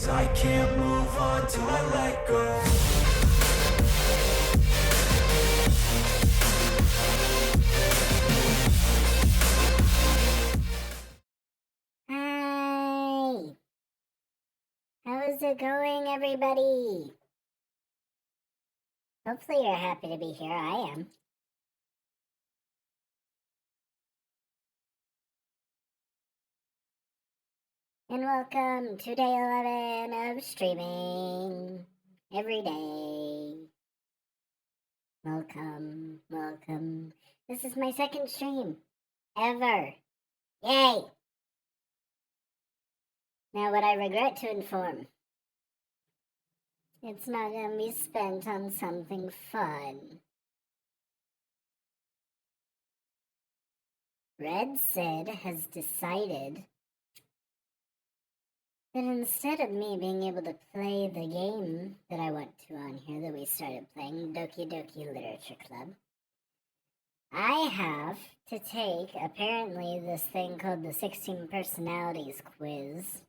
'cause I can't move on till I let go. Hi! How is it going, everybody? Hopefully you're happy to be here. I am. And welcome to day 11 of streaming every day. Welcome, welcome. This is my second stream ever. Yay! Now, what I regret to inform, it's not going to be spent on something fun. Red Sid has decided that instead of me being able to play the game that I want to on here that we started playing, Doki Doki Literature Club, I have to take, apparently, this thing called the 16 Personalities Quiz.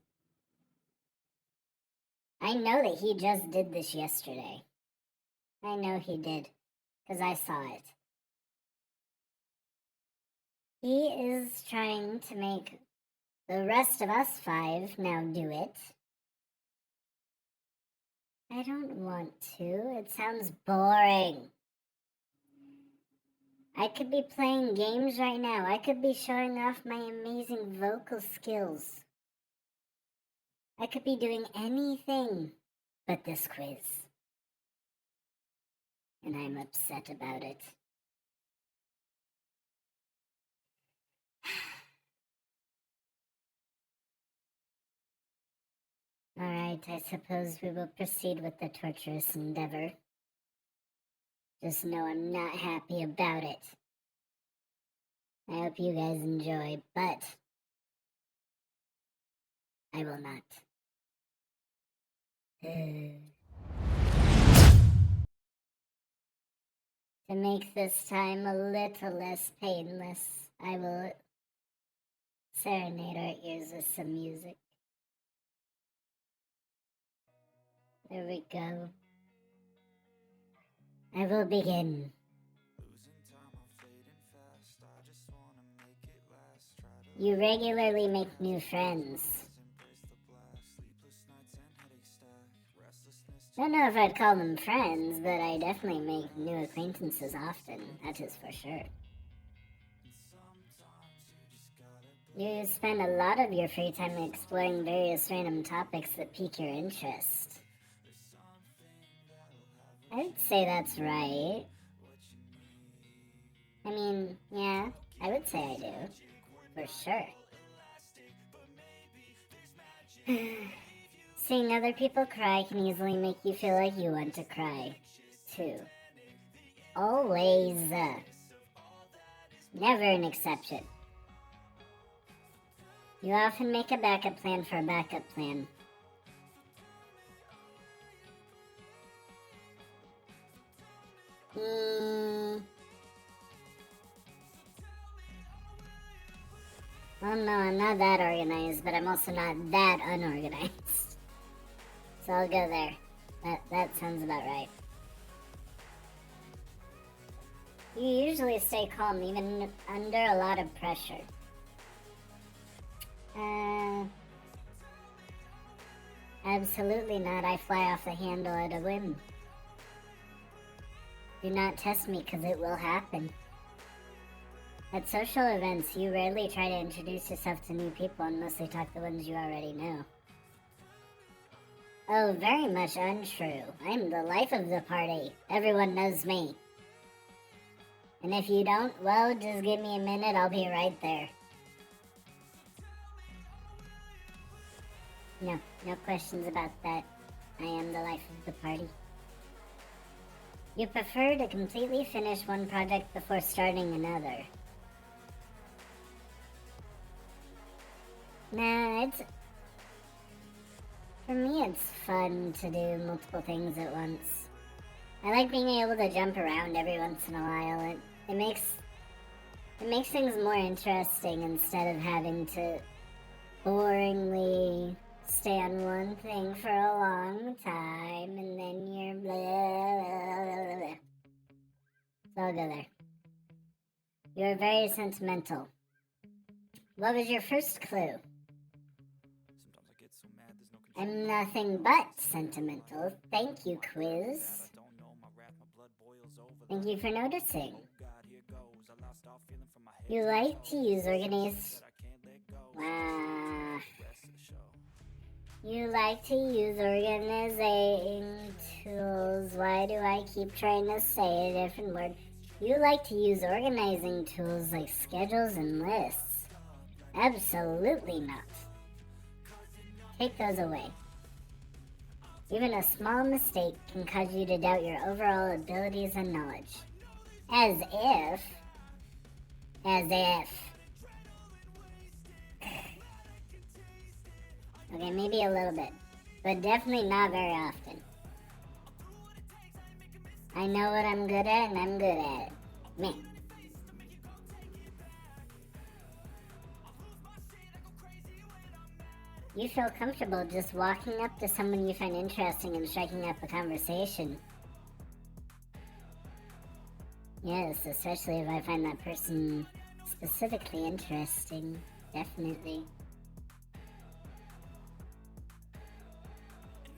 I know that he just did this yesterday. I know he did, because I saw it. He is trying to make the rest of us 5 now do it. I don't want to. It sounds boring. I could be playing games right now. I could be showing off my amazing vocal skills. I could be doing anything but this quiz. And I'm upset about it. Alright, I suppose we will proceed with the torturous endeavor. Just know I'm not happy about it. I hope you guys enjoy, but I will not. To make this time a little less painless, I will serenade our ears with some music. There we go. I will begin. You regularly make new friends. Don't know if I'd call them friends, but I definitely make new acquaintances often, that is for sure. You spend a lot of your free time exploring various random topics that pique your interest. I'd say that's right. I mean, yeah, I would say I do. For sure. Seeing other people cry can easily make you feel like you want to cry, too. Always. Never an exception. You often make a backup plan for a backup plan. Well, no, I'm not that organized, but I'm also not that unorganized. So I'll go there. That sounds about right. You usually stay calm even under a lot of pressure. Absolutely not. I fly off the handle at a whim. Do not test me, because it will happen. At social events, you rarely try to introduce yourself to new people and mostly talk to ones you already know. Oh, very much untrue. I'm the life of the party. Everyone knows me. And if you don't, well, just give me a minute, I'll be right there. No questions about that. I am the life of the party. You prefer to completely finish one project before starting another. Nah, for me, it's fun to do multiple things at once. I like being able to jump around every once in a while. It makes things more interesting instead of having to boringly stay on one thing for a long time, and then you're blah, blah, blah, blah. So I'll go there. You're very sentimental. What was your first clue? Sometimes I get so mad there's no control. I'm nothing but sentimental. Thank you, quiz. I don't know, my wrath, my blood boils over. Thank you for noticing. Oh God, here goes. I lost all feeling from my head. You to my like to toes. use organized. That I can't let go. Wow. Rest of the show. You like to use organizing tools. Why do I keep trying to say a different word? You like to use organizing tools like schedules and lists. Absolutely not. Take those away. Even a small mistake can cause you to doubt your overall abilities and knowledge. As if. Okay, maybe a little bit, but definitely not very often. I know what I'm good at, and I'm good at it. Meh. You feel comfortable just walking up to someone you find interesting and striking up a conversation. Yes, especially if I find that person specifically interesting. Definitely.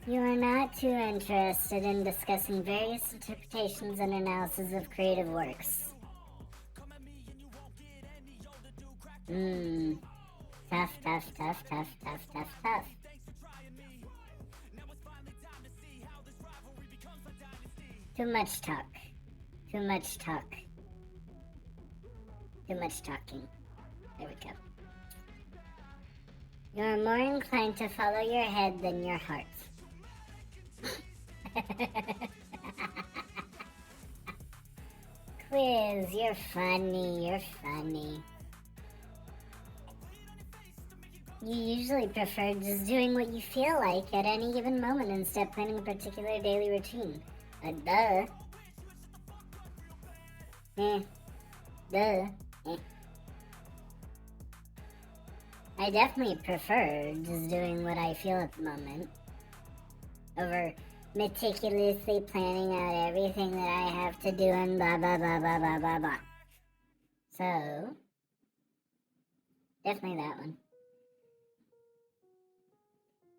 You are not too interested in discussing various interpretations and analysis of creative works. Tough. Too much talk. Too much talking. There we go. You are more inclined to follow your head than your heart. Quiz, you're funny. You usually prefer just doing what you feel like at any given moment instead of planning a particular daily routine. Duh. I definitely prefer just doing what I feel at the moment over meticulously planning out everything that I have to do and blah blah blah blah blah blah blah. So, definitely that one.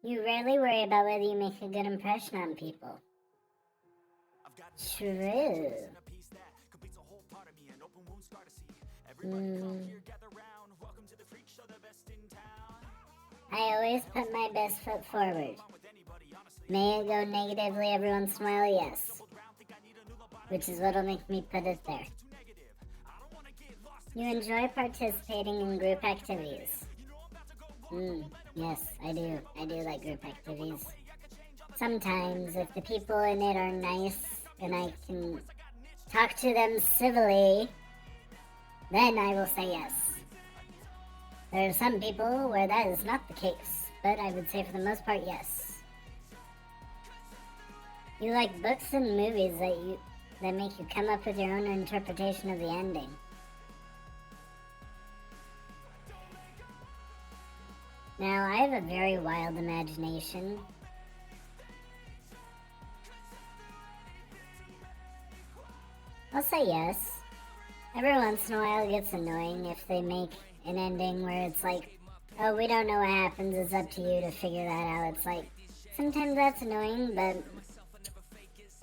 You rarely worry about whether you make a good impression on people. True. I always put my best foot forward. May it go negatively every once in a while, yes. Which is what'll make me put it there. You enjoy participating in group activities. Yes, I do. I do like group activities. Sometimes, if the people in it are nice and I can talk to them civilly, then I will say yes. There are some people where that is not the case, but I would say for the most part, yes. You like books and movies that make you come up with your own interpretation of the ending. Now, I have a very wild imagination. I'll say yes. Every once in a while it gets annoying if they make an ending where it's like, oh, we don't know what happens, it's up to you to figure that out. It's like, sometimes that's annoying, but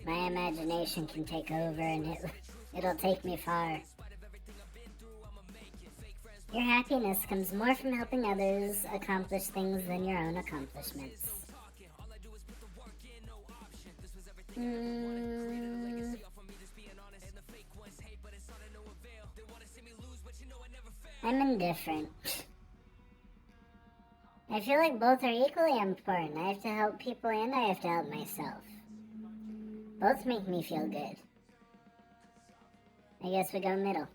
my imagination can take over and it'll take me far. Your happiness comes more from helping others accomplish things than your own accomplishments. I'm indifferent. I feel like both are equally important. I have to help people and I have to help myself. Both make me feel good. I guess we go middle.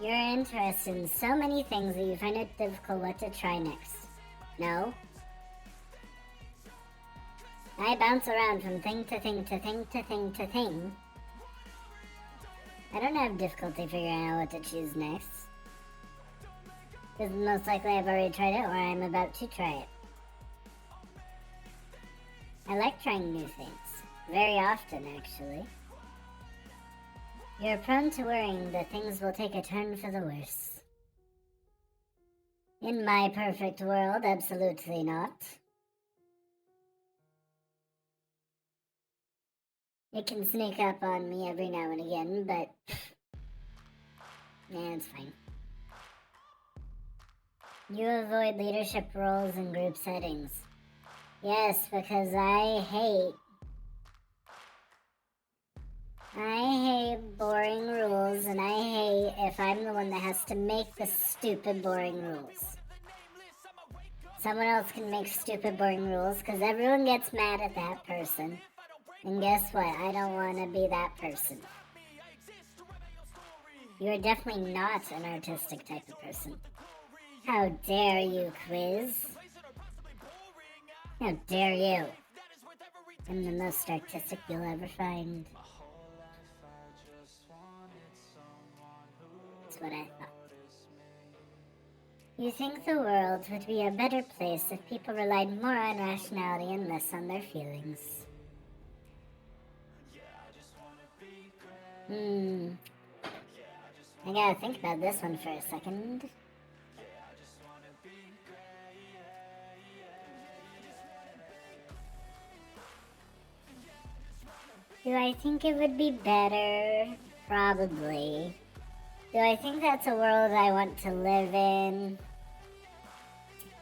You're interested in so many things that you find it difficult what to try next. No? I bounce around from thing to thing to thing to thing to thing. I don't have difficulty figuring out what to choose next. Because most likely I've already tried it or I'm about to try it. I like trying new things. Very often, actually. You're prone to worrying that things will take a turn for the worse. In my perfect world, absolutely not. It can sneak up on me every now and again, but yeah, it's fine. You avoid leadership roles in group settings. Yes, because I hate boring rules, and I hate if I'm the one that has to make the stupid boring rules. Someone else can make stupid boring rules because everyone gets mad at that person. And guess what? I don't want to be that person. You're definitely not an artistic type of person. How dare you, quiz? How dare you? I'm the most artistic you'll ever find. That's what I thought. You think the world would be a better place if people relied more on rationality and less on their feelings. I gotta think about this one for a second. Do I think it would be better? Probably. Do I think that's a world I want to live in?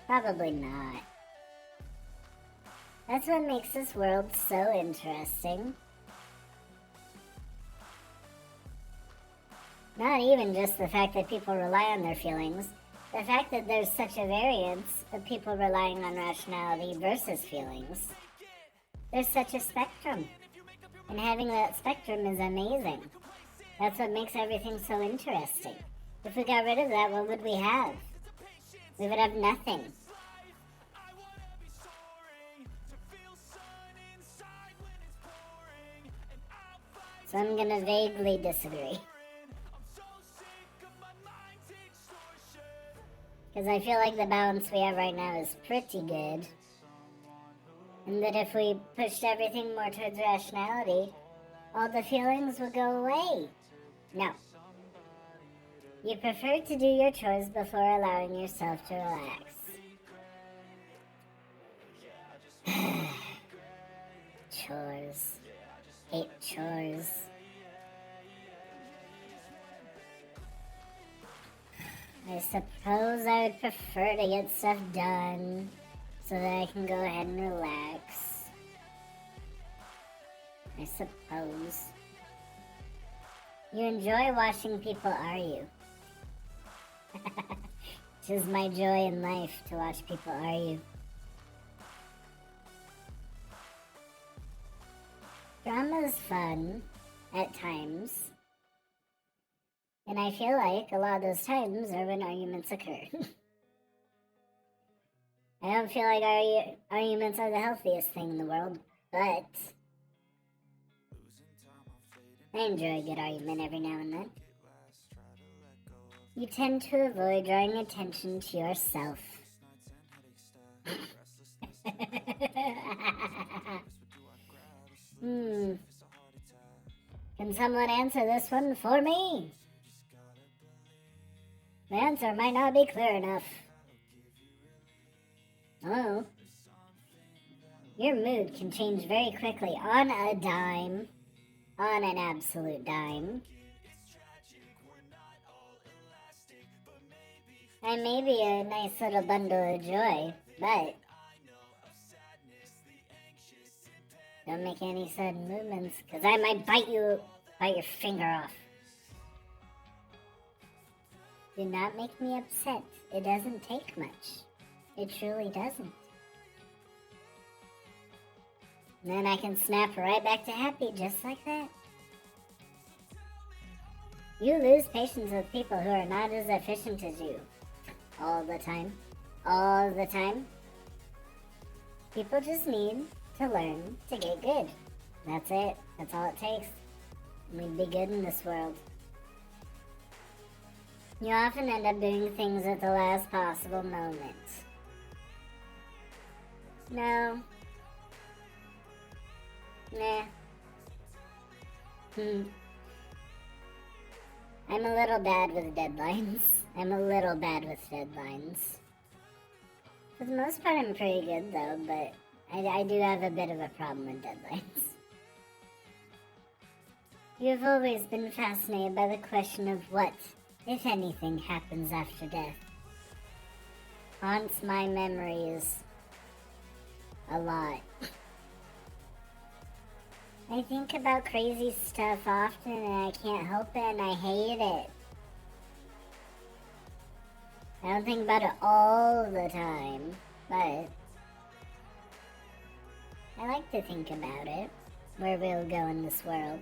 Probably not. That's what makes this world so interesting. Not even just the fact that people rely on their feelings, the fact that there's such a variance of people relying on rationality versus feelings. There's such a spectrum, and having that spectrum is amazing. That's what makes everything so interesting. If we got rid of that, what would we have? We would have nothing. So I'm gonna vaguely disagree. Because I feel like the balance we have right now is pretty good. And that if we pushed everything more towards rationality, all the feelings would go away. No. You prefer to do your chores before allowing yourself to relax. Chores. Hate chores. I suppose I would prefer to get stuff done so that I can go ahead and relax. I suppose. You enjoy watching people argue. Tis my joy in life to watch people argue. Drama's fun at times. And I feel like a lot of those times are when arguments occur. I don't feel like arguments are the healthiest thing in the world, but I enjoy a good argument every now and then. You tend to avoid drawing attention to yourself. Can someone answer this one for me? The answer might not be clear enough. Oh. Your mood can change very quickly on a dime. On an absolute dime. I may be a nice little bundle of joy, but don't make any sudden movements, because I might bite your finger off. Do not make me upset. It doesn't take much. It truly doesn't. And then I can snap right back to happy just like that. You lose patience with people who are not as efficient as you. All the time. All the time. People just need to learn to get good. That's it. That's all it takes. We'd be good in this world. You often end up doing things at the last possible moment. No. Nah. I'm a little bad with deadlines. For the most part, I'm pretty good though, but I do have a bit of a problem with deadlines. You've always been fascinated by the question of what, if anything, happens after death. Haunts my memories a lot. I think about crazy stuff often and I can't help it and I hate it. I don't think about it all the time, but I like to think about it, where we'll go in this world.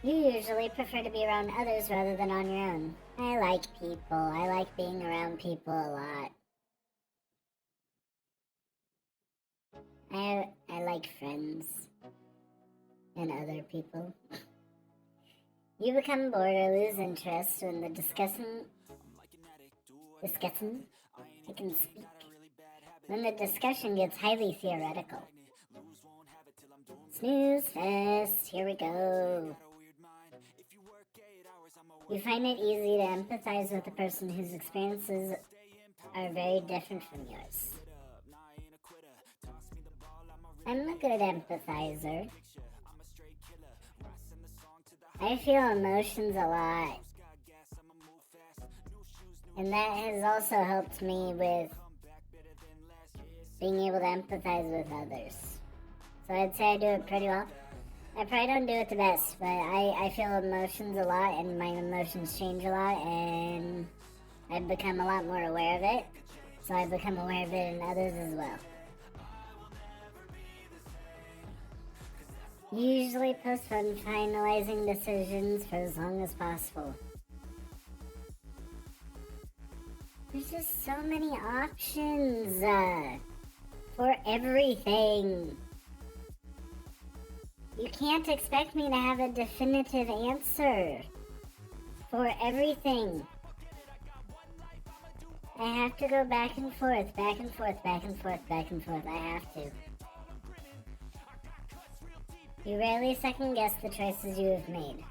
You usually prefer to be around others rather than on your own. I like people. I like being around people a lot. I like friends and other people. You become bored or lose interest when the discussion, I can speak. When the discussion gets highly theoretical. Snooze fest, here we go. You find it easy to empathize with a person whose experiences are very different from yours. I'm a good empathizer. I feel emotions a lot. And that has also helped me with being able to empathize with others. So I'd say I do it pretty well. I probably don't do it the best, but I feel emotions a lot and my emotions change a lot and I've become a lot more aware of it. So I've become aware of it in others as well. Usually postpone finalizing decisions for as long as possible. There's just so many options for everything. You can't expect me to have a definitive answer for everything. I have to go back and forth. I have to. You rarely second guess the choices you have made.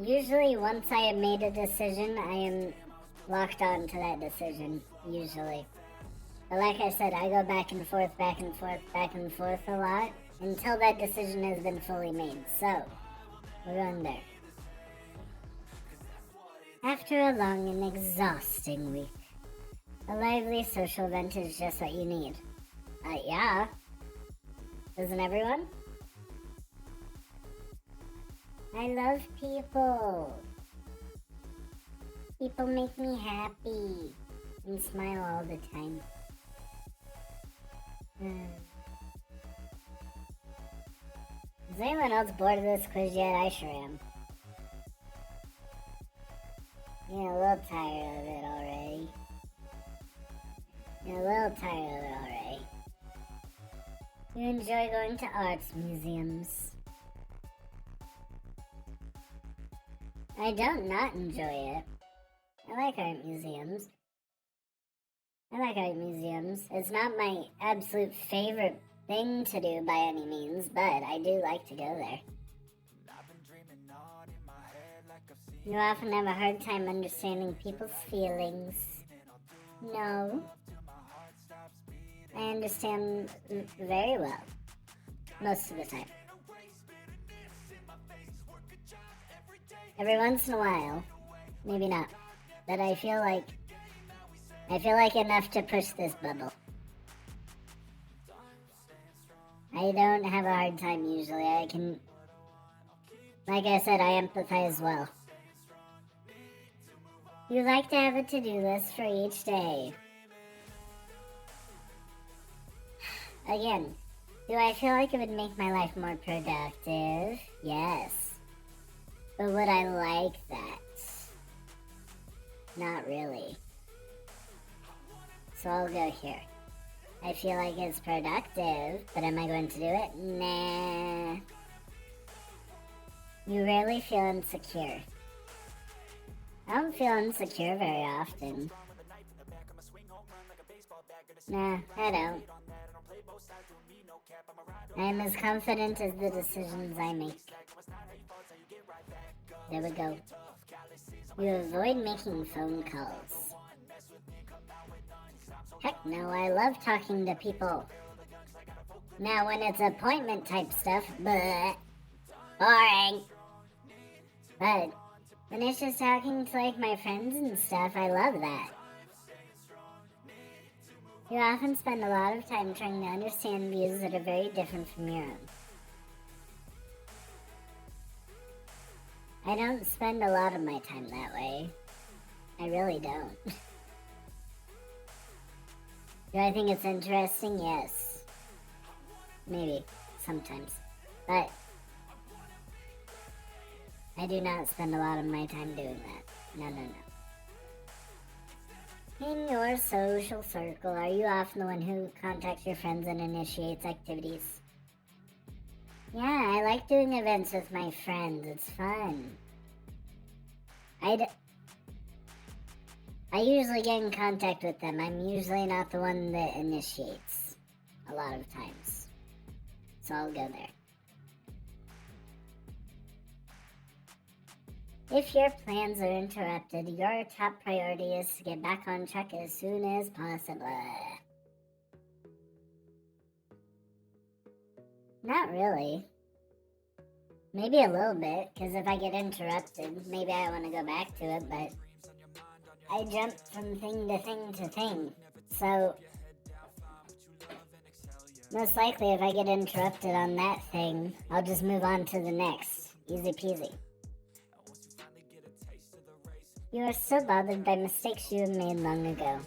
Usually once I have made a decision, I am locked on to that decision, usually. But like I said, I go back and forth a lot until that decision has been fully made. So, we're going there. After a long and exhausting week, a lively social event is just what you need. Yeah. Doesn't everyone? I love people. People make me happy and smile all the time. Is anyone else bored of this quiz yet? I sure am. Getting a little tired of it already. You enjoy going to arts museums. I don't not enjoy it. I like art museums. It's not my absolute favorite thing to do by any means, but I do like to go there. You often have a hard time understanding people's feelings. No. I understand very well. Most of the time. Every once in a while, maybe not, but I feel like enough to push this bubble. I don't have a hard time usually. Like I said, I empathize well. You like to have a to-do list for each day. Again, do I feel like it would make my life more productive? Yes. But would I like that? Not really. So I'll go here. I feel like it's productive, but am I going to do it? Nah. You rarely feel insecure. I don't feel insecure very often. Nah, I don't. I am as confident as the decisions I make. There we go. You avoid making phone calls. Heck no, I love talking to people. Now when it's appointment type stuff, bleh, boring. But when it's just talking to like my friends and stuff, I love that. You often spend a lot of time trying to understand views that are very different from your own. I don't spend a lot of my time that way. I really don't. Do I think it's interesting? Yes. Maybe. Sometimes. But I do not spend a lot of my time doing that. No. In your social circle, are you often the one who contacts your friends and initiates activities? Yeah, I like doing events with my friends. It's fun. I usually get in contact with them. I'm usually not the one that initiates a lot of times. So I'll go there. If your plans are interrupted, your top priority is to get back on track as soon as possible. Not really. Maybe a little bit, because if I get interrupted, maybe I want to go back to it, but I jump from thing to thing to thing. So, most likely if I get interrupted on that thing, I'll just move on to the next. Easy peasy. You are still bothered by mistakes you have made long ago.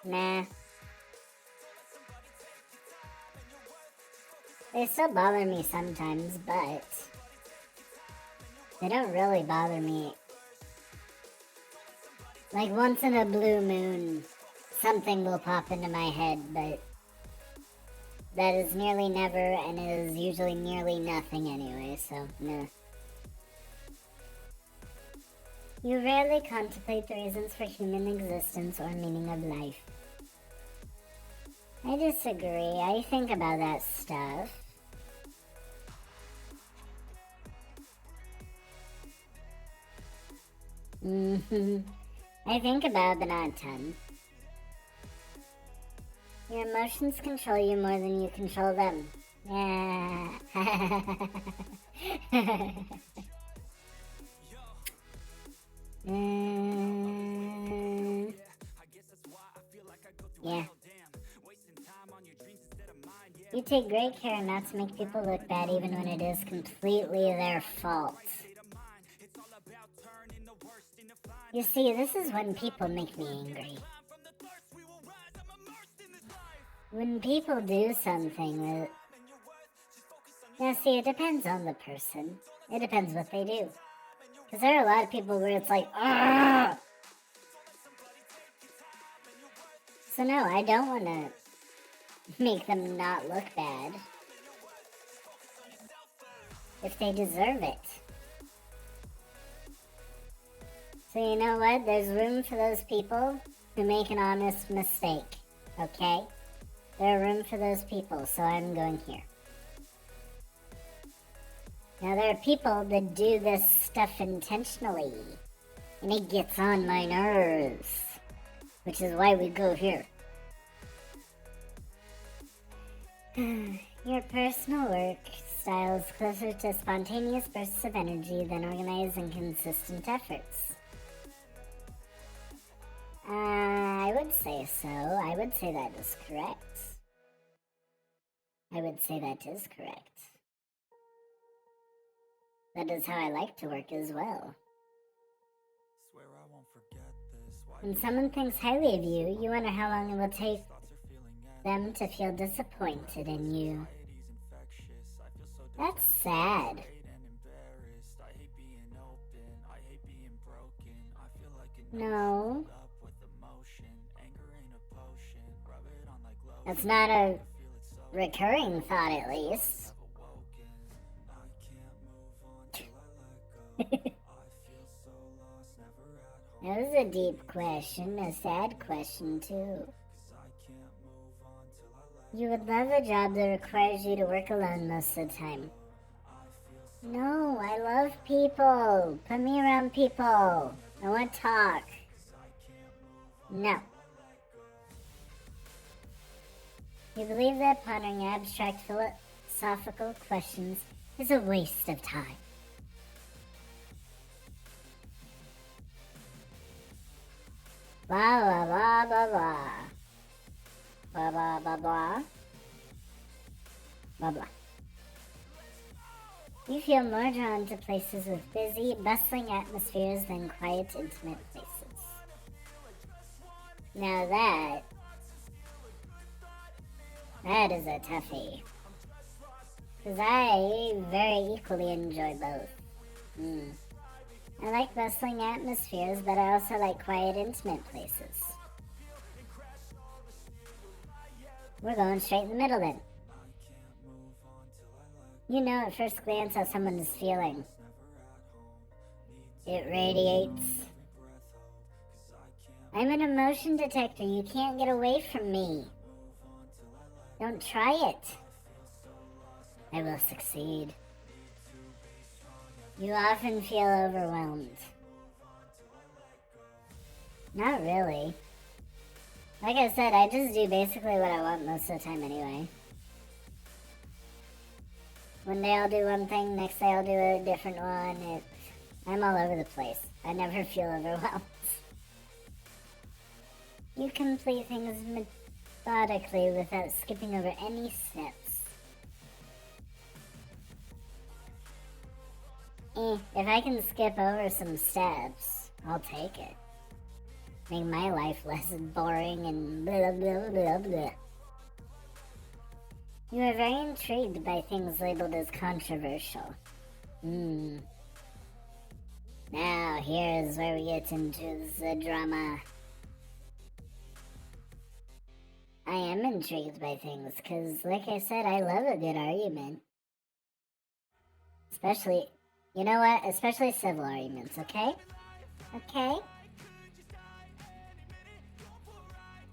Nah. They still bother me sometimes, but they don't really bother me. Like once in a blue moon, something will pop into my head, but that is nearly never and is usually nearly nothing anyway, so nah. You rarely contemplate the reasons for human existence or meaning of life. I disagree. I think about that stuff. I think about it, but not a ton. Your emotions control you more than you control them. Yeah. Yeah. You take great care not to make people look bad even when it is completely their fault. You see, this is when people make me angry. When people do something that... Now see, it depends on the person. It depends what they do. Because there are a lot of people where it's like, argh! So no, I don't want to make them not look bad. If they deserve it. So you know what? There's room for those people who make an honest mistake. Okay? There's room for those people, so I'm going here. Now there are people that do this stuff intentionally. And it gets on my nerves. Which is why we go here. Your personal work style is closer to spontaneous bursts of energy than organized and consistent efforts. I would say so. I would say that is correct. I would say that is correct. That is how I like to work as well. When someone thinks highly of you, you wonder how long it will take them to feel disappointed in you. That's sad. No. That's not a recurring thought, at least. That was a deep question, a sad question, too. You would love a job that requires you to work alone most of the time. No, I love people. Put me around people. I want to talk. No. You believe that pondering abstract philosophical questions is a waste of time. Blah, blah, blah, blah, blah. Blah, blah, blah, blah. Blah, blah. You feel more drawn to places with busy, bustling atmospheres than quiet, intimate places. Now that is a toughie. Because I very equally enjoy both. I like bustling atmospheres, but I also like quiet, intimate places. We're going straight in the middle then. You know at first glance how someone is feeling. It radiates. I'm an emotion detector. You can't get away from me. Don't try it. I will succeed. You often feel overwhelmed. Not really. Like I said, I just do basically what I want most of the time anyway. One day I'll do one thing, next day I'll do a different one. I'm all over the place. I never feel overwhelmed. You complete things methodically without skipping over any steps. If I can skip over some steps, I'll take it. Make my life less boring and blah blah blah blah. You are very intrigued by things labeled as controversial. Now here's where we get into the drama. I am intrigued by things because, like I said, I love a good argument. Especially, you know what? Especially civil arguments, okay? Okay?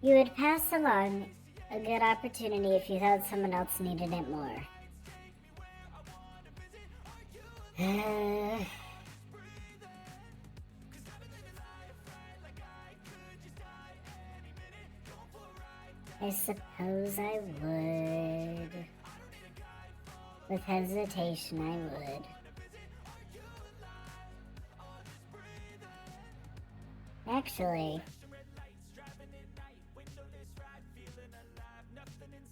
You would pass along a good opportunity if you thought someone else needed it more. I suppose I would. With hesitation, I would. Actually,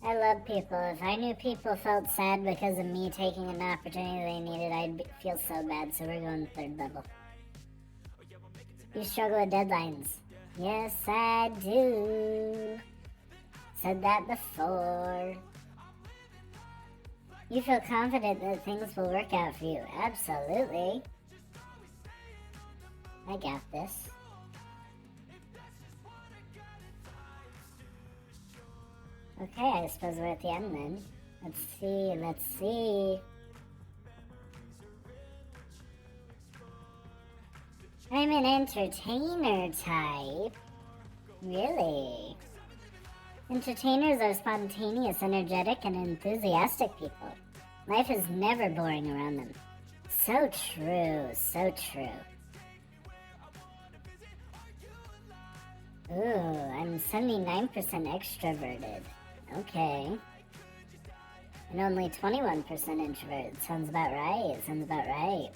I love people. If I knew people felt sad because of me taking an opportunity they needed, I'd feel so bad, so we're going third level. You struggle with deadlines. Yes, I do. Said that before. You feel confident that things will work out for you. Absolutely. I got this. Okay, I suppose we're at the end then. Let's see. I'm an entertainer type. Really? Entertainers are spontaneous, energetic, and enthusiastic people. Life is never boring around them. So true, so true. Ooh, I'm 79% extroverted. Okay. And only 21% introverted. Sounds about right.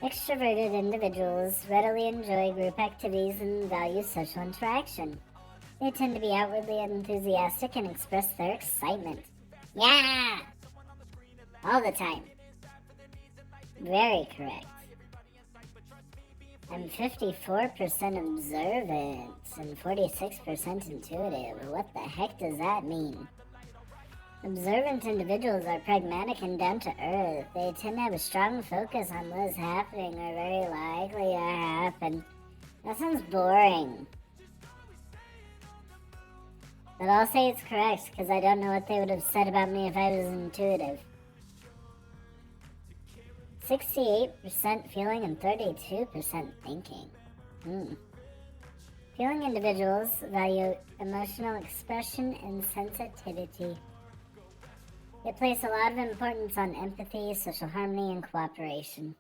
Extroverted individuals readily enjoy group activities and value social interaction. They tend to be outwardly enthusiastic and express their excitement. Yeah! All the time. Very correct. I'm 54% observant and 46% intuitive. What the heck does that mean? Observant individuals are pragmatic and down to earth. They tend to have a strong focus on what is happening or very likely to happen. That sounds boring. But I'll say it's correct, because I don't know what they would have said about me if I was intuitive. 68% feeling and 32% thinking. Feeling individuals value emotional expression and sensitivity. They place a lot of importance on empathy, social harmony, and cooperation.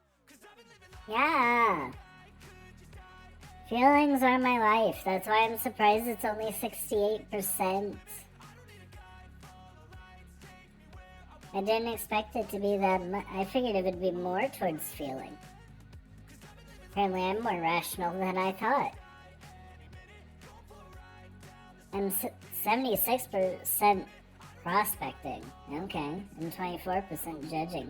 Yeah! Feelings are my life. That's why I'm surprised it's only 68%. I didn't expect it to be that much. I figured it would be more towards feeling. Apparently I'm more rational than I thought. I'm 76% prospecting. Okay. And 24% judging.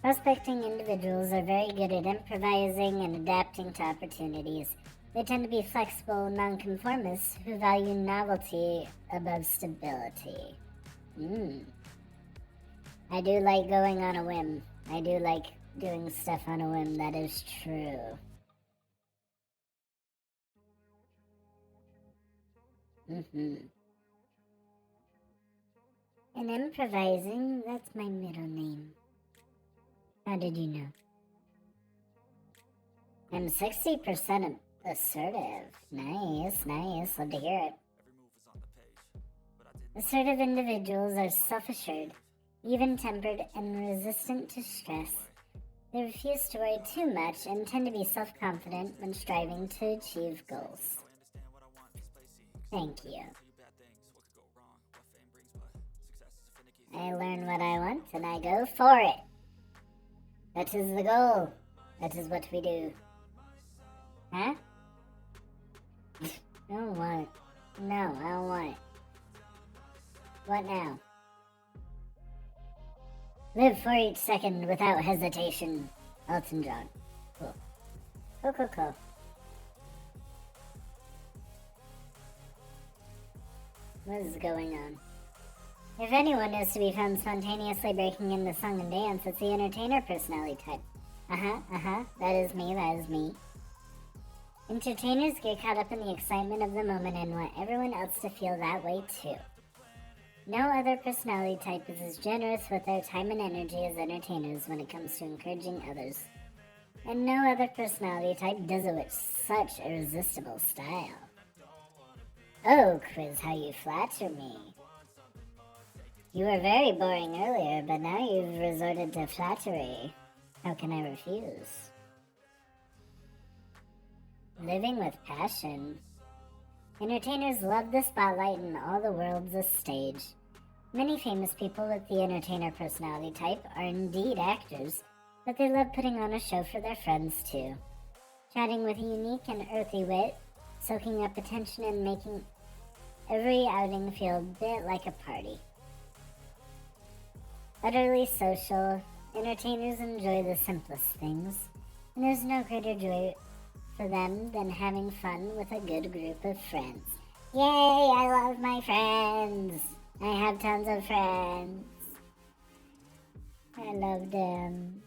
Prospecting individuals are very good at improvising and adapting to opportunities. They tend to be flexible nonconformists who value novelty above stability. I do like going on a whim. I do like doing stuff on a whim, that is true. And improvising, that's my middle name. How did you know? I'm 60% assertive. Nice. Love to hear it. Assertive individuals are self-assured, even-tempered, and resistant to stress. They refuse to worry too much and tend to be self-confident when striving to achieve goals. Thank you. I learn what I want and I go for it. That is the goal. That is what we do. Huh? I don't want it. No, I don't want it. What now? Live for each second without hesitation. Elton John. Cool. Cool. What is going on? If anyone is to be found spontaneously breaking in the song and dance, it's the entertainer personality type. That is me. Entertainers get caught up in the excitement of the moment and want everyone else to feel that way too. No other personality type is as generous with their time and energy as entertainers when it comes to encouraging others. And no other personality type does it with such irresistible style. Oh, Quiz, how you flatter me. You were very boring earlier, but now you've resorted to flattery. How can I refuse? Living with passion. Entertainers love the spotlight and all the world's a stage. Many famous people with the entertainer personality type are indeed actors, but they love putting on a show for their friends too. Chatting with a unique and earthy wit, soaking up attention and making every outing feel a bit like a party. Utterly social, entertainers enjoy the simplest things, and there's no greater joy for them than having fun with a good group of friends. Yay, I love my friends! I have tons of friends. I love them.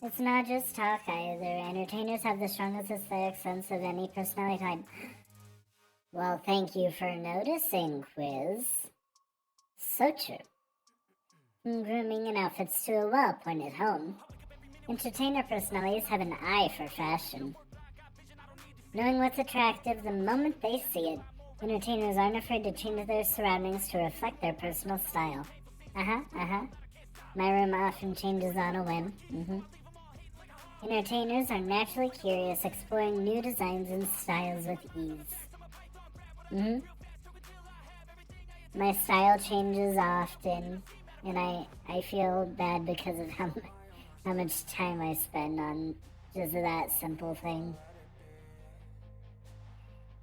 It's not just talk either. Entertainers have the strongest aesthetic sense of any personality type. Well, thank you for noticing, Quiz. So true. From grooming and outfits to a well-appointed home, entertainer personalities have an eye for fashion. Knowing what's attractive the moment they see it, entertainers aren't afraid to change their surroundings to reflect their personal style. My room often changes on a whim. Entertainers are naturally curious, exploring new designs and styles with ease. My style changes often, and I feel bad because of how much time I spend on just that simple thing.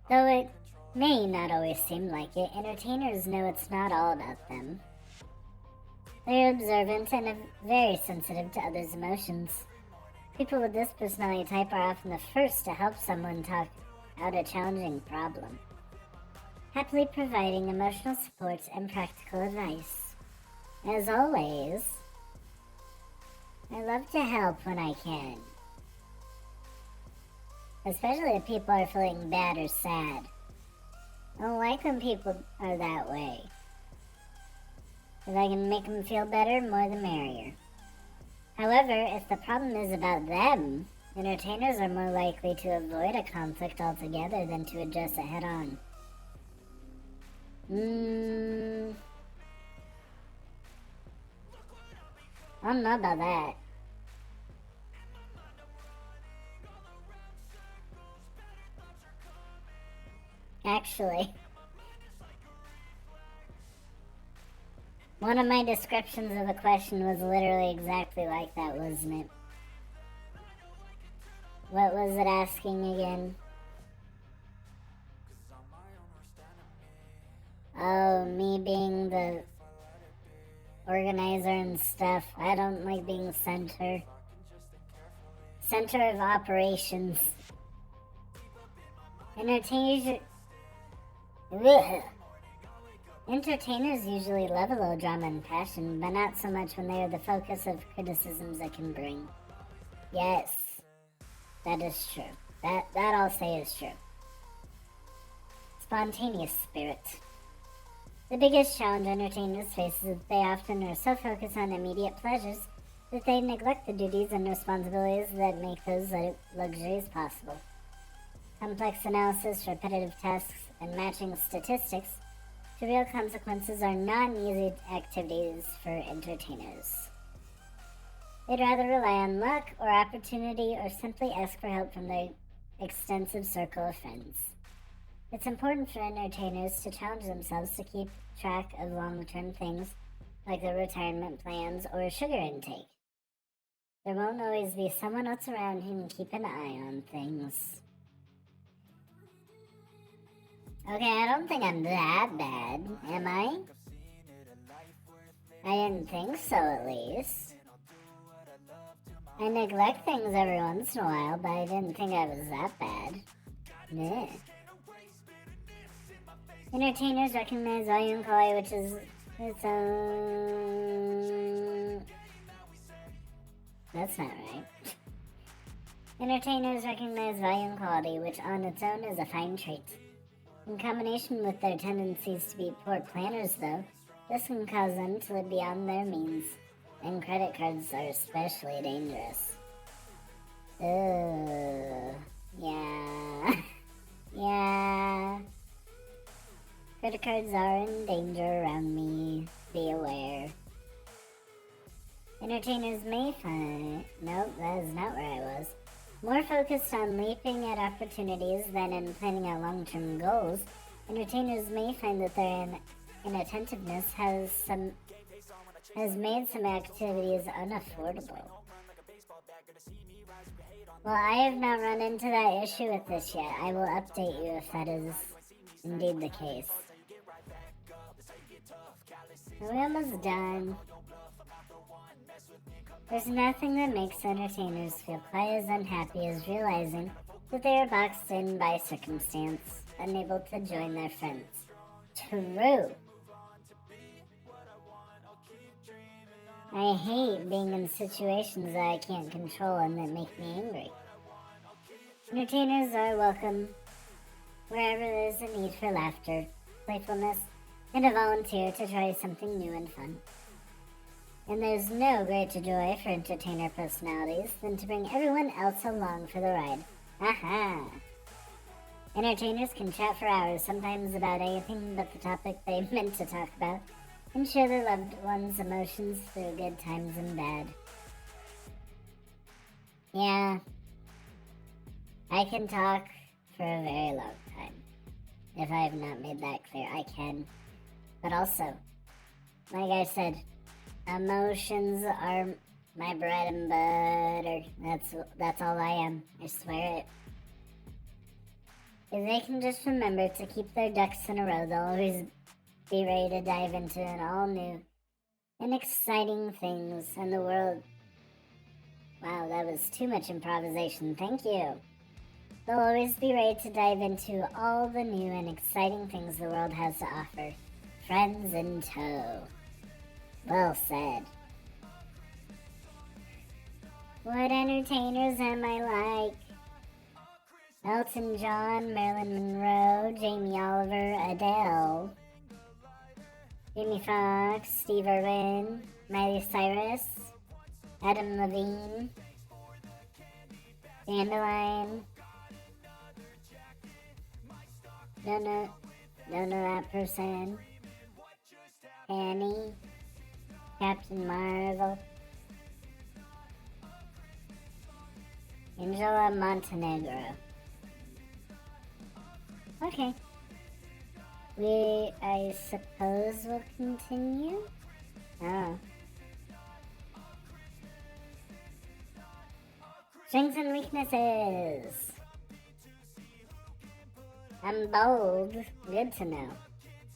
Though it may not always seem like it, entertainers know it's not all about them. They're observant and very sensitive to others' emotions. People with this personality type are often the first to help someone talk out a challenging problem, happily providing emotional support and practical advice. As always, I love to help when I can. Especially if people are feeling bad or sad. I don't like when people are that way. If I can make them feel better, more the merrier. However, if the problem is about them, entertainers are more likely to avoid a conflict altogether than to address it head on. I don't know about that. Actually, one of my descriptions of a question was literally exactly like that, wasn't it? What was it asking again? Oh, me being the organizer and stuff. I don't like being center of operations. Entertainers usually love a little drama and passion, but not so much when they are the focus of criticisms it can bring. Yes, that is true. That I'll say is true. Spontaneous spirit. The biggest challenge entertainers face is that they often are so focused on immediate pleasures that they neglect the duties and responsibilities that make those luxuries possible. Complex analysis, repetitive tasks, and matching statistics to real consequences are not easy activities for entertainers. They'd rather rely on luck or opportunity or simply ask for help from their extensive circle of friends. It's important for entertainers to challenge themselves to keep track of long-term things like their retirement plans or sugar intake. There won't always be someone else around who can keep an eye on things. Okay, I don't think I'm that bad, am I? I didn't think so, at least. I neglect things every once in a while, but I didn't think I was that bad. Meh. Entertainers recognize value in quality, which is its own... That's not right. Entertainers recognize value in quality, which on its own is a fine trait. In combination with their tendencies to be poor planners, though, this can cause them to live beyond their means, and credit cards are especially dangerous. Ugh. Yeah. Yeah. Credit cards are in danger around me. Be aware. Entertainers may find... Nope, that is not where I was. More focused on leaping at opportunities than in planning out long-term goals, entertainers may find that their inattentiveness has made some activities unaffordable. Well, I have not run into that issue with this yet. I will update you if that is indeed the case. Are we almost done? There's nothing that makes entertainers feel quite as unhappy as realizing that they are boxed in by circumstance, unable to join their friends. True. I hate being in situations that I can't control and that make me angry. Entertainers are welcome wherever there's a need for laughter, playfulness, and a volunteer to try something new and fun. And there's no greater joy for entertainer personalities than to bring everyone else along for the ride. Aha! Entertainers can chat for hours, sometimes about anything but the topic they meant to talk about, and share their loved ones' emotions through good times and bad. Yeah, I can talk for a very long time. If I have not made that clear, I can. But also, like I said, emotions are my bread and butter. That's all I am. I swear it. If they can just remember to keep their ducks in a row, they'll always be ready to dive into an all new and exciting things in the world. Wow, that was too much improvisation. Thank you. They'll always be ready to dive into all the new and exciting things the world has to offer. Friends in tow. Well said. What entertainers am I like? Elton John, Marilyn Monroe, Jamie Oliver, Adele, Jamie Foxx, Steve Irwin, Miley Cyrus, Adam Levine, Dandelion. Don't know that person. Annie, Captain Marvel, Angela Montenegro. Okay. I suppose, will continue? Oh. Strengths and weaknesses. I'm bold. Good to know.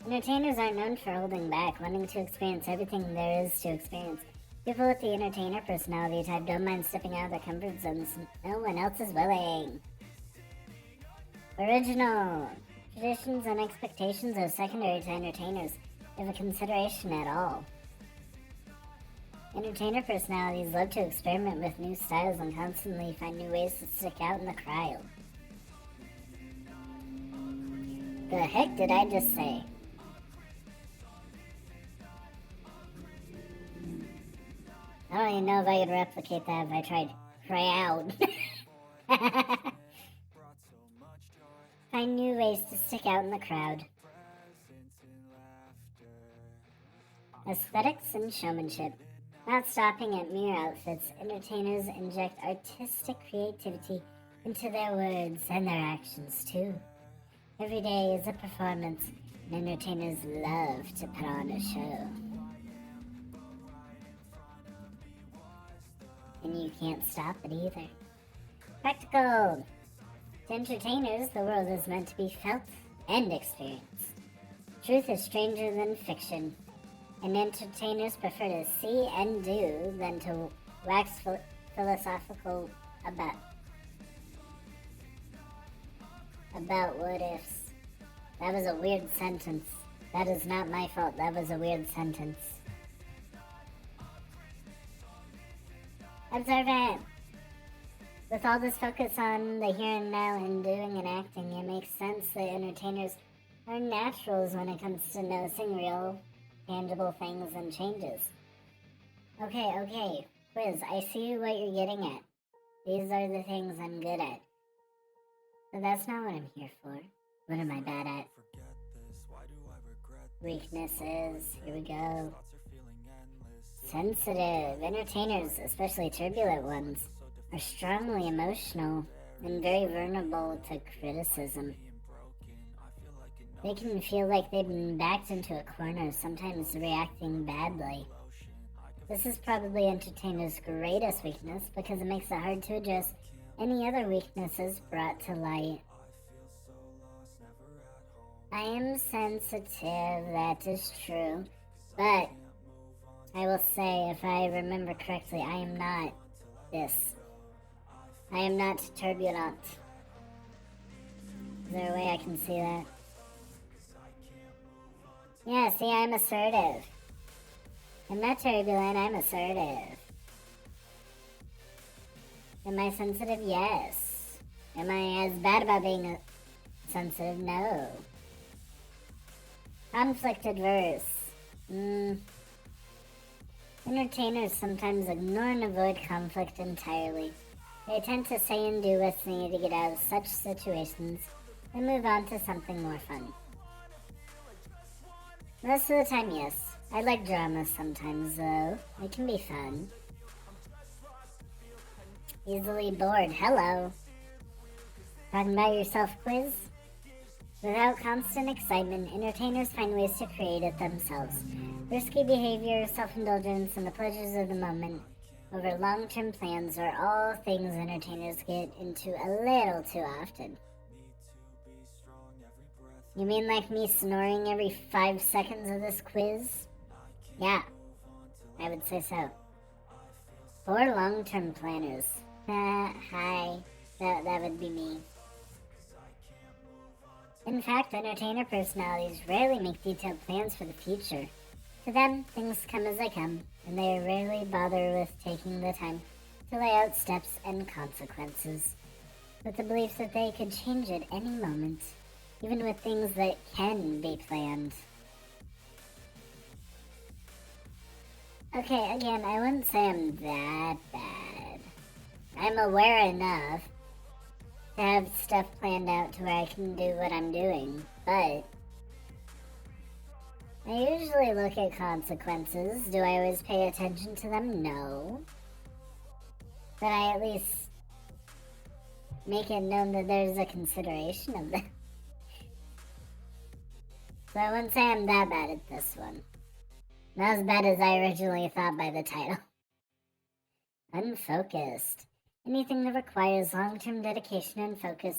Entertainers aren't known for holding back, wanting to experience everything there is to experience. People with the entertainer personality type don't mind stepping out of their comfort zones no one else is willing. Original. Traditions and expectations are secondary to entertainers, if a consideration at all. Entertainer personalities love to experiment with new styles and constantly find new ways to stick out in the crowd. The heck did I just say? I don't even know if I could replicate that if I tried. Crowd. Find new ways to stick out in the crowd. Aesthetics and showmanship. Not stopping at mere outfits, entertainers inject artistic creativity into their words and their actions too. Every day is a performance, and entertainers love to put on a show. And you can't stop it either. Practical. To entertainers, the world is meant to be felt and experienced. Truth is stranger than fiction, and entertainers prefer to see and do than to wax philosophical about what ifs. That was a weird sentence. That is not my fault. That was a weird sentence. Observant. With all this focus on the here and now and doing and acting, it makes sense that entertainers are naturals when it comes to noticing real, tangible things and changes. Okay. Quiz, I see what you're getting at. These are the things I'm good at. But that's not what I'm here for. What am I bad at? Weaknesses. Here we go. Sensitive. Entertainers, especially turbulent ones, are strongly emotional and very vulnerable to criticism. They can feel like they've been backed into a corner, sometimes reacting badly. This is probably entertainers' greatest weakness because it makes it hard to address any other weaknesses brought to light. I am sensitive, that is true, but I will say, if I remember correctly, I am not this. I am not turbulent. Is there a way I can see that? Yeah, see, I'm assertive. I'm not turbulent, I'm assertive. Am I sensitive? Yes. Am I as bad about being sensitive? No. Conflict adverse. Entertainers sometimes ignore and avoid conflict entirely. They tend to say and do what's needed to get out of such situations and move on to something more fun. Most of the time, yes. I like drama sometimes, though. It can be fun. Easily bored. Hello. Talking about yourself, quiz? Without constant excitement, entertainers find ways to create it themselves. Risky behavior, self-indulgence, and the pleasures of the moment over long-term plans are all things entertainers get into a little too often. You mean like me snoring every 5 seconds of this quiz? Yeah, I would say so. For long-term planners. Hi, that would be me. In fact, entertainer personalities rarely make detailed plans for the future. To them, things come as they come, and they rarely bother with taking the time to lay out steps and consequences. with the belief that they could change at any moment, even with things that can be planned. Okay, again, I wouldn't say I'm that bad. I'm aware enough to have stuff planned out to where I can do what I'm doing, but I usually look at consequences. Do I always pay attention to them? No. But I at least make it known that there's a consideration of them. So I wouldn't say I'm that bad at this one. Not as bad as I originally thought by the title. Unfocused. Anything that requires long-term dedication and focus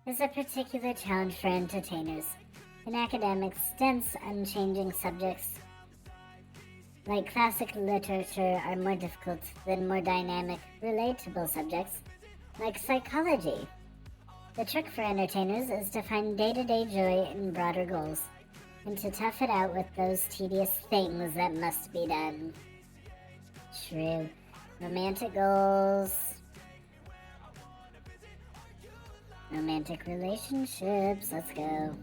is a particular challenge for entertainers. In academics, dense, unchanging subjects like classic literature are more difficult than more dynamic, relatable subjects like psychology. The trick for entertainers is to find day-to-day joy in broader goals, and to tough it out with those tedious things that must be done. True. Romantic goals. Romantic relationships. Let's go.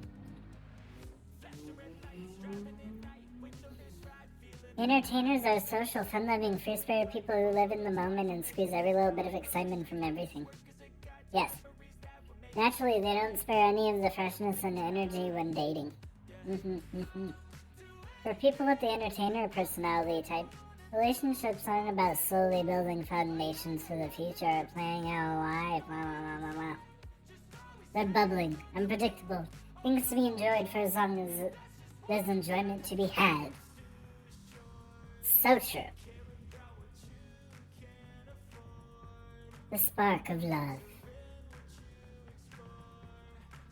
Entertainers are social, fun-loving, free-spirited people who live in the moment and squeeze every little bit of excitement from everything. Yes. Naturally, they don't spare any of the freshness and energy when dating. For people with the entertainer personality type, relationships aren't about slowly building foundations for the future or planning out a life. They're bubbling, unpredictable, things to be enjoyed for as long as there's enjoyment to be had. So true. The spark of love.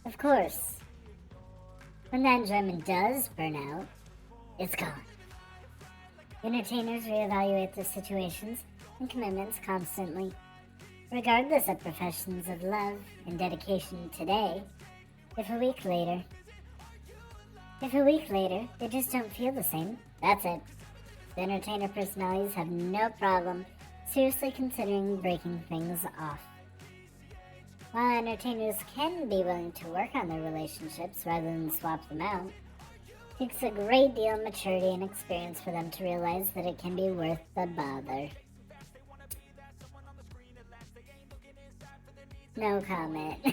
Of course, when that enjoyment does burn out, it's gone. Entertainers reevaluate their situations and commitments constantly, regardless of professions of love and dedication today. If a week later they just don't feel the same, that's it. The entertainer personalities have no problem seriously considering breaking things off. While entertainers can be willing to work on their relationships rather than swap them out, it takes a great deal of maturity and experience for them to realize that it can be worth the bother. No comment.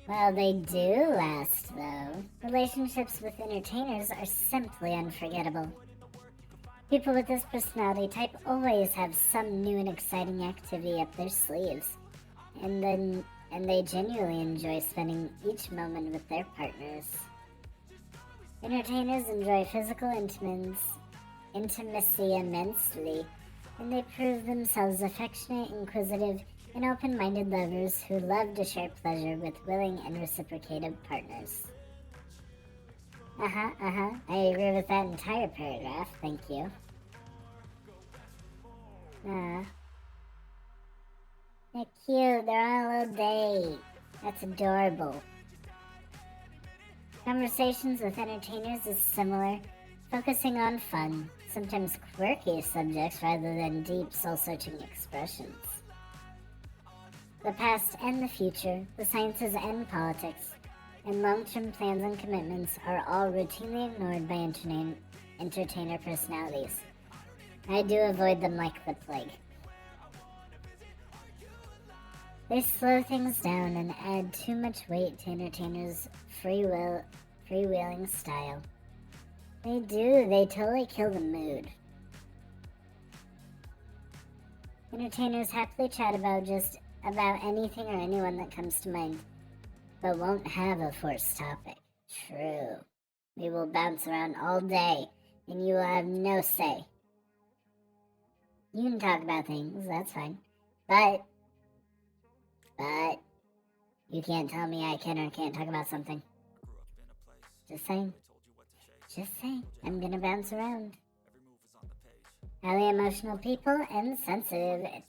Well, they do last, though. Relationships with entertainers are simply unforgettable. People with this personality type always have some new and exciting activity up their sleeves, and they genuinely enjoy spending each moment with their partners. Entertainers enjoy physical intimacy immensely, and they prove themselves affectionate, inquisitive, and open-minded lovers who love to share pleasure with willing and reciprocative partners. I agree with that entire paragraph, thank you. They're cute, they're on a little date. That's adorable. Conversations with entertainers is similar, focusing on fun, sometimes quirky subjects rather than deep, soul-searching expressions. The past and the future, the sciences and politics, and long-term plans and commitments are all routinely ignored by entertainer personalities. I do avoid them like the plague. They slow things down and add too much weight to entertainers' freewheeling style. They totally kill the mood. Entertainers happily chat about just about anything or anyone that comes to mind, but won't have a forced topic. True. We will bounce around all day, and you will have no say. You can talk about things, that's fine. But, you can't tell me I can or can't talk about something. Just saying. I'm gonna bounce around. Highly emotional people and sensitive.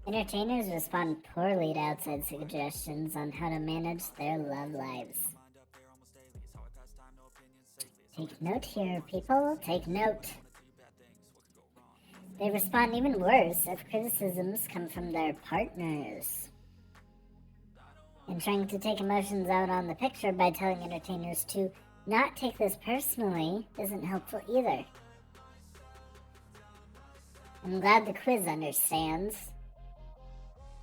Entertainers respond poorly to outside suggestions on how to manage their love lives. Take note here, people. Take note. They respond even worse if criticisms come from their partners. And trying to take emotions out on the picture by telling entertainers to not take this personally isn't helpful either. I'm glad the quiz understands.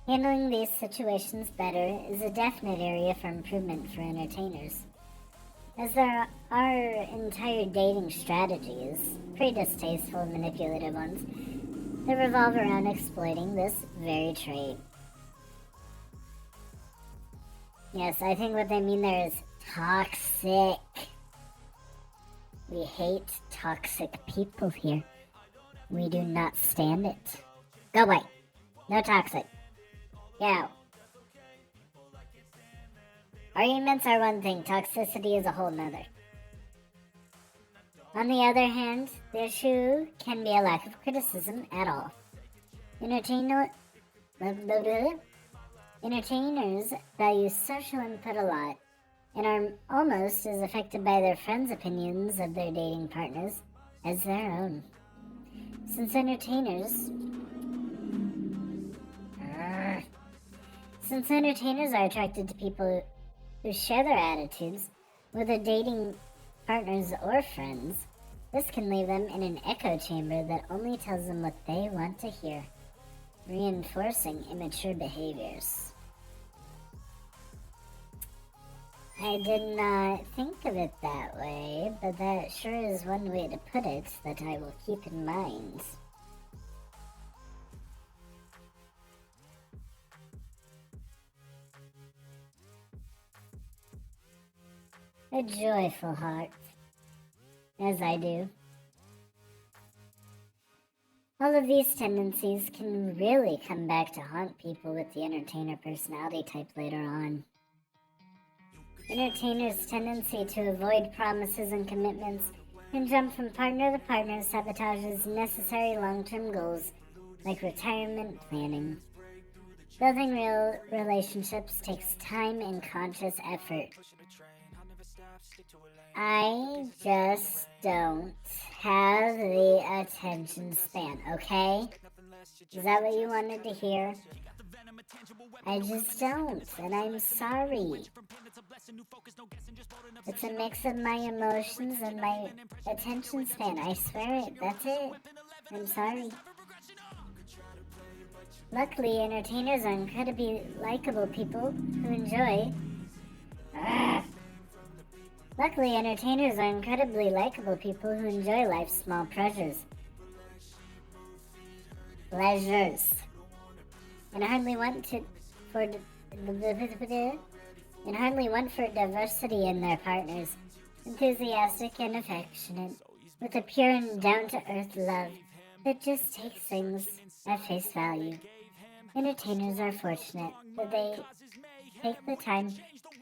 Handling these situations better is a definite area for improvement for entertainers, as there are entire dating strategies, pretty distasteful and manipulative ones, that revolve around exploiting this very trait. Yes, I think what they mean there is toxic. We hate toxic people here. We do not stand it. Go away. No toxic. Get out. Arguments are one thing, toxicity is a whole nother. On the other hand, the issue can be a lack of criticism at all. Entertainers value social input a lot and are almost as affected by their friends' opinions of their dating partners as their own. Since entertainers are attracted to people who share their attitudes, whether dating partners or friends, this can leave them in an echo chamber that only tells them what they want to hear, reinforcing immature behaviors. I did not think of it that way, but that sure is one way to put it that I will keep in mind. A joyful heart, as I do. All of these tendencies can really come back to haunt people with the entertainer personality type later on. Entertainers' tendency to avoid promises and commitments can jump from partner to partner, sabotages necessary long-term goals like retirement planning. Building real relationships takes time and conscious effort. I just don't have the attention span, okay? Is that what you wanted to hear? I just don't, and I'm sorry. It's a mix of my emotions and my attention span. I swear it, that's it. I'm sorry. Luckily, entertainers are incredibly likable people who enjoy... Luckily, entertainers are incredibly likable people who enjoy life's small pleasures. And hardly want for diversity in their partners. Enthusiastic and affectionate, with a pure and down-to-earth love that just takes things at face value. Entertainers are fortunate that they take the time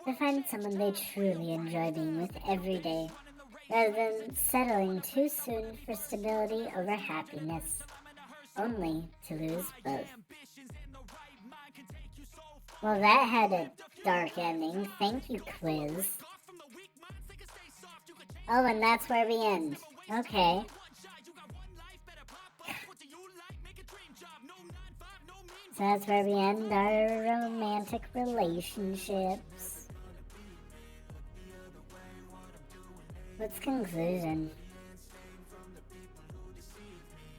to find someone they truly enjoy being with every day, rather than settling too soon for stability over happiness, only to lose both. Well, that had a dark ending. Thank you, quiz. Oh, and that's where we end. Okay. So that's where we end our romantic relationships. What's conclusion?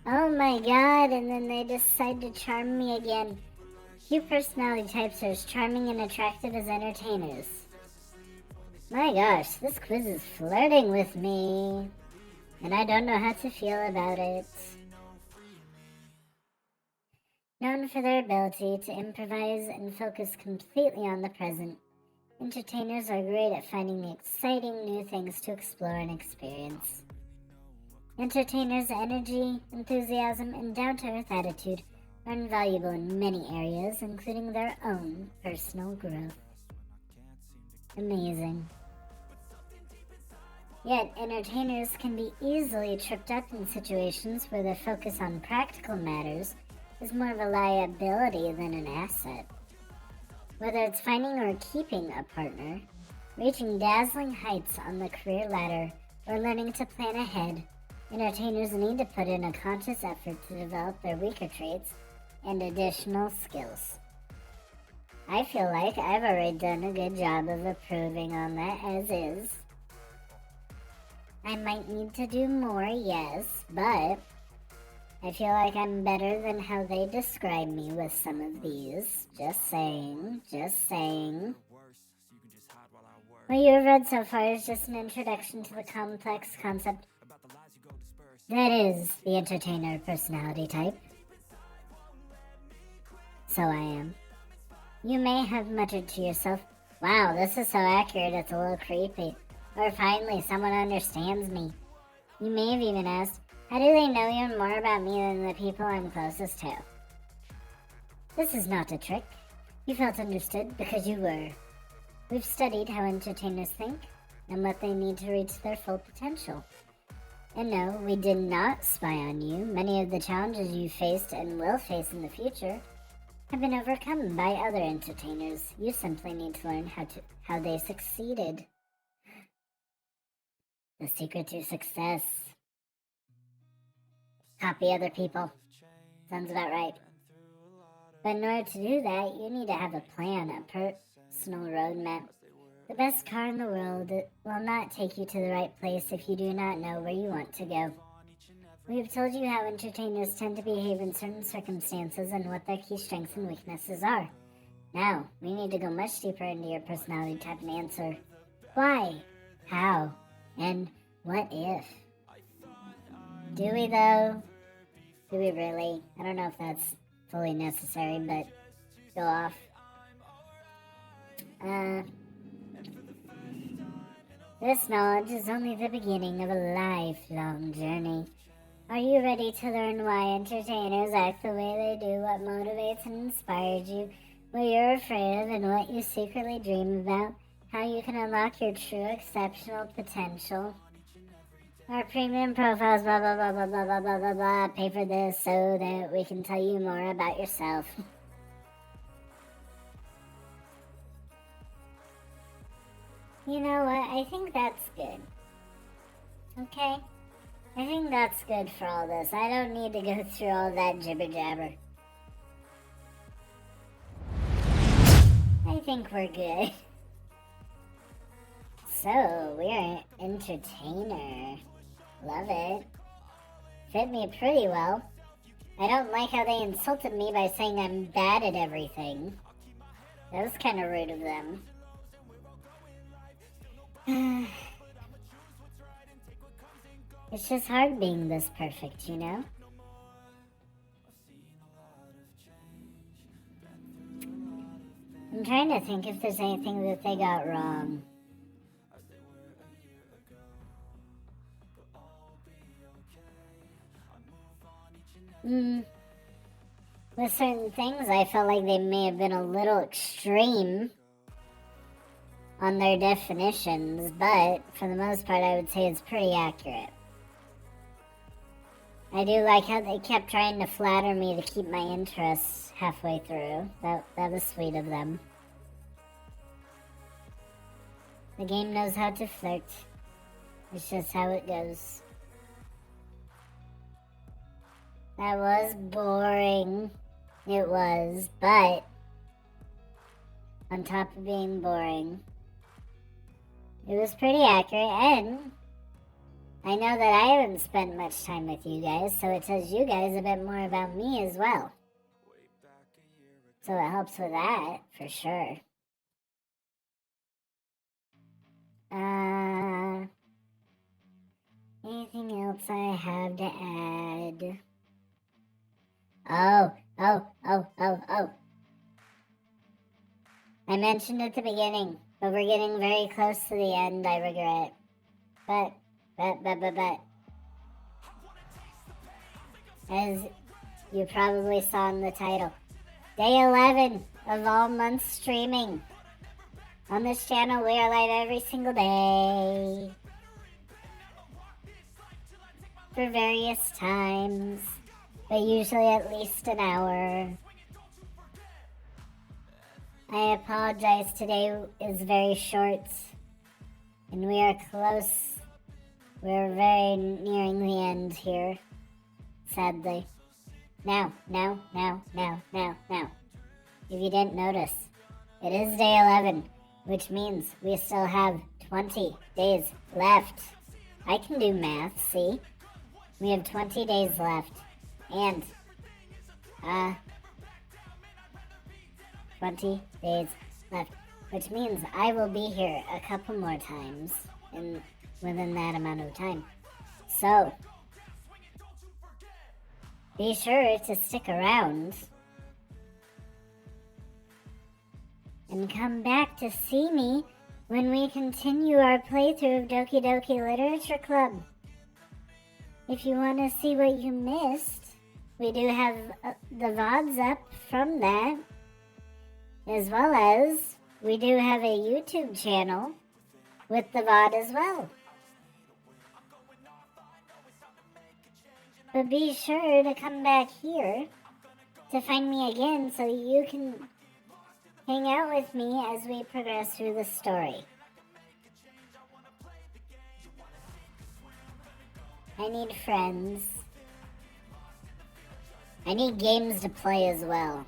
Oh my god, and then they decide to charm me again. Few personality types are as charming and attractive as entertainers. My gosh, this quiz is flirting with me. And I don't know how to feel about it. Known for their ability to improvise and focus completely on the present, entertainers are great at finding exciting new things to explore and experience. Entertainers' energy, enthusiasm, and down-to-earth attitude are invaluable in many areas, including their own personal growth. Amazing. Yet, entertainers can be easily tripped up in situations where their focus on practical matters is more of a liability than an asset. Whether it's finding or keeping a partner, reaching dazzling heights on the career ladder, or learning to plan ahead, Entertainers need to put in a conscious effort to develop their weaker traits and additional skills. I feel like I've already done a good job of improving on that as is. I might need to do more, yes, but I feel like I'm better than how they describe me with some of these. Just saying, just saying. What you have read so far is just an introduction to the complex concept that is the entertainer personality type. So I am. You may have muttered to yourself, wow, this is so accurate it's a little creepy. Or finally, someone understands me. You may have even asked, how do they know even more about me than the people I'm closest to? This is not a trick. You felt understood because you were. We've studied how entertainers think and what they need to reach their full potential. And no, we did not spy on you. Many of the challenges you faced and will face in the future have been overcome by other entertainers. You simply need to learn how they succeeded. The secret to success. Copy other people. Sounds about right. But in order to do that, you need to have a plan, a personal roadmap. The best car in the world will not take you to the right place if you do not know where you want to go. We have told you how entertainers tend to behave in certain circumstances and what their key strengths and weaknesses are. Now, we need to go much deeper into your personality type and answer why, how, and what if. Do we though? Do we really? I don't know if that's fully necessary, but go off. This knowledge is only the beginning of a lifelong journey. Are you ready to learn why entertainers act the way they do, what motivates and inspires you, what you're afraid of, and what you secretly dream about, how you can unlock your true exceptional potential? Our premium profiles, blah, blah, blah, blah, blah, blah, blah, blah, blah, pay for this so that we can tell you more about yourself. You know what? I think that's good. Okay? I think that's good for all this. I don't need to go through all that jibber jabber. I think we're good. So, we're an entertainer. Love it. Fit me pretty well. I don't like how they insulted me by saying I'm bad at everything. That was kind of rude of them. It's just hard being this perfect, you know? I'm trying to think if there's anything that they got wrong. With certain things, I felt like they may have been a little extreme on their definitions, but for the most part, I would say it's pretty accurate. I do like how they kept trying to flatter me to keep my interest halfway through. That was sweet of them. The game knows how to flirt. It's just how it goes. That was boring. It was, but on top of being boring, it was pretty accurate, and I know that I haven't spent much time with you guys, so it tells you guys a bit more about me as well. So it helps with that, for sure. Anything else I have to add? Oh. I mentioned at the beginning, but we're getting very close to the end, I regret. But. As you probably saw in the title, Day 11 of all months streaming. On this channel, we are live every single day. For various times, but usually at least an hour. I apologize, today is very short, and we are close We're very nearing the end here, sadly. Now. If you didn't notice, it is day 11, which means we still have 20 days left. I can do math, see? We have 20 days left. And, 20 days left. Which means I will be here a couple more times within that amount of time. So, be sure to stick around and come back to see me when we continue our playthrough of Doki Doki Literature Club. If you want to see what you missed, we do have the VODs up from that, as well as we do have a YouTube channel with the VOD as well. But be sure to come back here to find me again so you can hang out with me as we progress through the story. I need friends. I need games to play as well.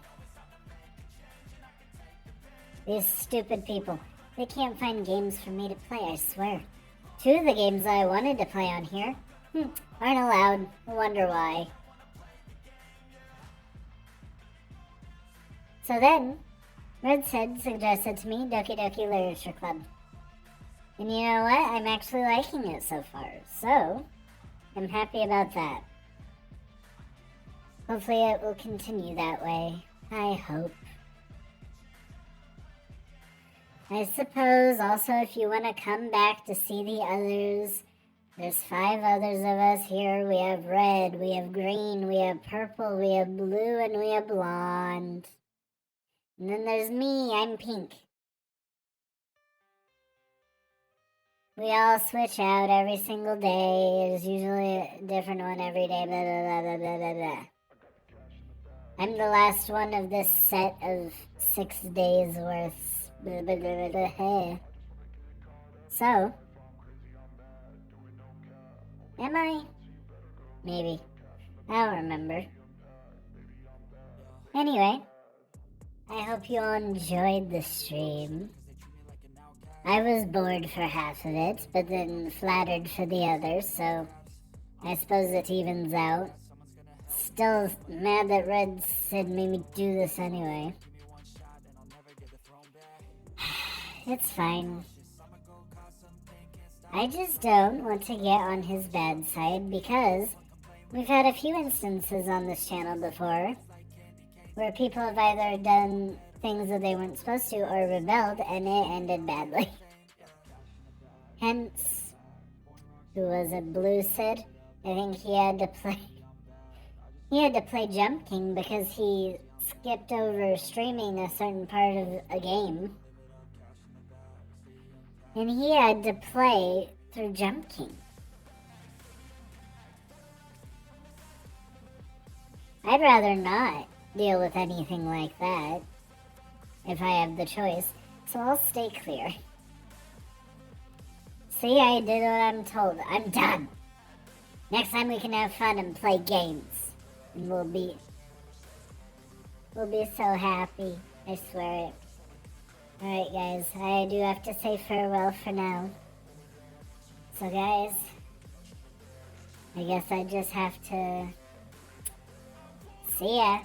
These stupid people, they can't find games for me to play, I swear. 2 of the games I wanted to play on here aren't allowed. I wonder why. So then, Redhead suggested to me Doki Doki Literature Club. And you know what? I'm actually liking it so far. So, I'm happy about that. Hopefully it will continue that way. I hope. I suppose also if you want to come back to see the others, there's 5 others of us here. We have red, we have green, we have purple, we have blue, and we have blonde. And then there's me, I'm pink. We all switch out every single day. There's usually a different one every day, blah, blah, blah, blah, blah, blah. I'm the last one of this set of 6 days worth. Blah, blah, blah, blah, blah. So, am I? Maybe. I don't remember. Anyway, I hope you all enjoyed the stream. I was bored for half of it, but then flattered for the others, so I suppose it evens out. Still mad that Red Sid made me do this anyway. It's fine. I just don't want to get on his bad side because we've had a few instances on this channel before where people have either done things that they weren't supposed to or rebelled and it ended badly. Hence, who was it, Blue Sid? I think he had to play Jump King because he skipped over streaming a certain part of a game. And he had to play through Jump King. I'd rather not deal with anything like that if I have the choice, so I'll stay clear. See, I did what I'm told. I'm done. Next time we can have fun and play games. And we'll be so happy. I swear it. Alright guys, I do have to say farewell for now. So guys, I guess I just have to see ya.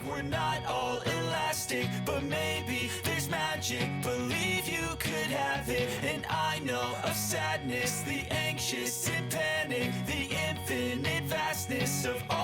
We're not all elastic, but maybe there's magic. Believe you could have it. And I know of sadness, the anxious and panic, the infinite vastness of all